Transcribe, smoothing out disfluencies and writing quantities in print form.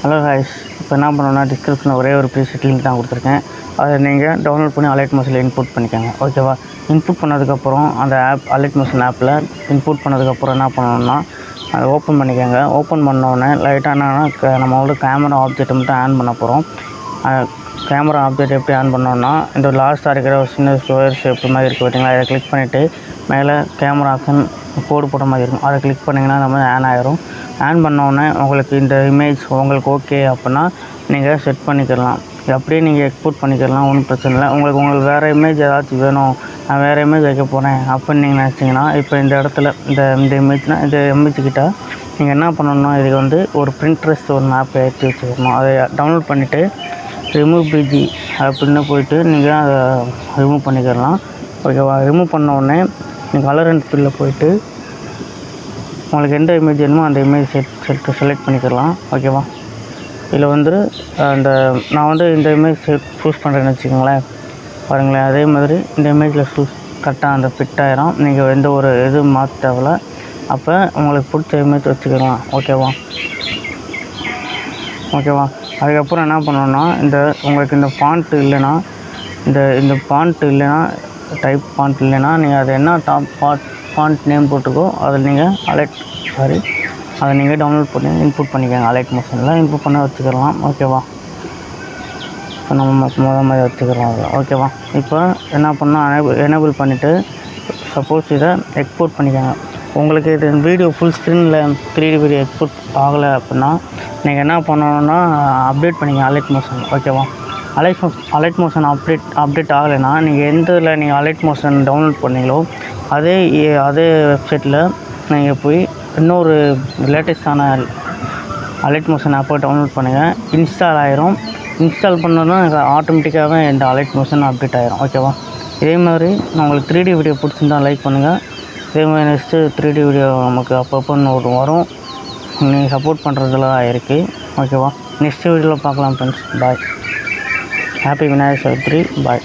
Hello guys, இப்போ என்ன பண்ணணும்னா டிஸ்கிரிப்ஷனில் ஒரே ஒரு ப்ரீசெட் லிங்க் தான் கொடுத்துருக்கேன். அதை நீங்கள் டவுன்லோட் பண்ணி அலைட் மோஷனில் இன்புட் பண்ணிக்கோங்க. ஓகேவா? இன்புட் பண்ணதுக்கப்புறம் அந்த அலைட் மோஷன் ஆப்பில் இன்புட் பண்ணதுக்கப்புறம் என்ன பண்ணணும்னா அதை ஓப்பன் பண்ணிக்கோங்க. ஓப்பன் பண்ணோடனே லைட்டாக என்னென்னா நம்மளோட கேமரா ஆப்ஜெக்ட் மட்டும் ஆன் பண்ண போகிறோம். கேமரா ஆப்ஜெக்ட் எப்படி ஆன் பண்ணோன்னா இந்த லாஸ்ட்டாக இருக்கிற ஒரு சின்ன ஸ்கொயர் ஷேப் மாதிரி இருக்குது பார்த்தீங்களா? அதை கிளிக் பண்ணிவிட்டு மேலே கேமரா ஆப்ஷன் கோடு போட்ட மாதிரி இருக்கும், அதை கிளிக் பண்ணிங்கன்னா நம்ம ஆன் ஆகிரும். ஆன் பண்ணோடனே உங்களுக்கு இந்த இமேஜ் உங்களுக்கு ஓகே அப்படின்னா நீங்கள் செட் பண்ணிக்கலாம். அப்படியே நீங்கள் எக்ஸ்போர்ட் பண்ணிக்கலாம், ஒன்றும் பிரச்சனை இல்லை. உங்களுக்கு வேறு இமேஜ் ஏதாச்சும் வேணும், நான் வேறு இமேஜ் வைக்க போகிறேன் அப்படின்னு நீங்கள் நினச்சிங்கன்னா இப்போ இந்த இடத்துல இந்த இமேஜ்னால் இந்த இமேஜ்கிட்ட நீங்கள் என்ன பண்ணணும்னா இதுக்கு ஒரு பிரிண்ட்ரெஸ்ட் ஒரு மேப் ஏற்றி வச்சுக்கணும். அதை டவுன்லோட் பண்ணிவிட்டு ரிமூவ் பிஜி அப்படின்னு போயிட்டு நீங்கள் அதை ரிமூவ் பண்ணிக்கலாம். ஓகேவா? ரிமூவ் பண்ண உடனே நீங்கள் கலர் அண்ட் ஃபில்லில் போயிட்டு உங்களுக்கு எந்த இமேஜ் வேணுமோ அந்த இமேஜ் செலக்ட் பண்ணிக்கலாம். ஓகேவா? இதில் அந்த நான் இந்த இமேஜ் சூஸ் பண்ணுறேன்னு வச்சுக்கோங்களேன். பாருங்களேன், அதே மாதிரி இந்த இமேஜில் கரெக்டாக அந்த ஃபிட் ஆகிரும். நீங்கள் எந்த ஒரு எதுவும் மாற்ற தேவையில்ல. அப்போ உங்களுக்கு பிடிச்ச இமேஜ் வச்சுக்கலாம். ஓகேவா? அதுக்கப்புறம் என்ன பண்ணணுன்னா உங்களுக்கு இந்த ஃபாண்ட் இல்லைன்னா இந்த ஃபாண்ட் இல்லைன்னா டைப் ஃபாண்ட் இல்லைன்னா நீங்கள் அது என்ன ஃபாண்ட் நேம் போட்டுக்கோ அதில் நீங்கள் அதை நீங்கள் டவுன்லோட் பண்ணி இன்புட் பண்ணிக்கோங்க. அலைட் மோஷனில் இன்புட் பண்ண வச்சுக்கலாம். ஓகேவா? இப்போ நம்ம மாதிரி வச்சுக்கலாம். ஓகேவா? இப்போ என்ன பண்ணால் எனேபிள் பண்ணிவிட்டு சப்போஸ் இதை எக்ஸ்போர்ட் பண்ணிக்கோங்க. உங்களுக்கு இது வீடியோ ஃபுல் ஸ்க்ரீனில் 3D வீடியோ எக்ஸ்போர்ட் ஆகலை அப்படின்னா நீங்கள் என்ன பண்ணணுன்னா அப்டேட் பண்ணிக்கங்க அலைட் மோஷன். ஓகேவா? அலைட் மோஷன் அப்டேட் ஆகலைன்னா நீங்கள் எந்த நீங்கள் அலைட் மோஷன் டவுன்லோட் பண்ணீங்களோ அதே வெப்சைட்டில் நீங்கள் போய் இன்னொரு லேட்டஸ்டான அலைட் மோஷன் ஆப்பை டவுன்லோட் பண்ணுங்கள். இன்ஸ்டால் ஆகிரும். இன்ஸ்டால் பண்ணோன்னா ஆட்டோமேட்டிக்காகவே இந்த அலைட் மோஷன் அப்டேட் ஆகிரும். ஓகேவா? இதே மாதிரி நான் உங்களுக்கு 3D வீடியோ பிடிச்சிருந்தால் லைக் பண்ணுங்கள். இதே மாதிரி நெக்ஸ்ட்டு 3D வீடியோ நமக்கு அப்பப்போ வரும். நீங்கள் சப்போர்ட் பண்ணுறதுலாம் இருக்குது. ஓகேவா? நெக்ஸ்ட் வீடியோவில் பார்க்கலாம் ஃப்ரெண்ட்ஸ். பாய். ஹாப்பி விநாயகர் சதுர்த்தி. பாய்.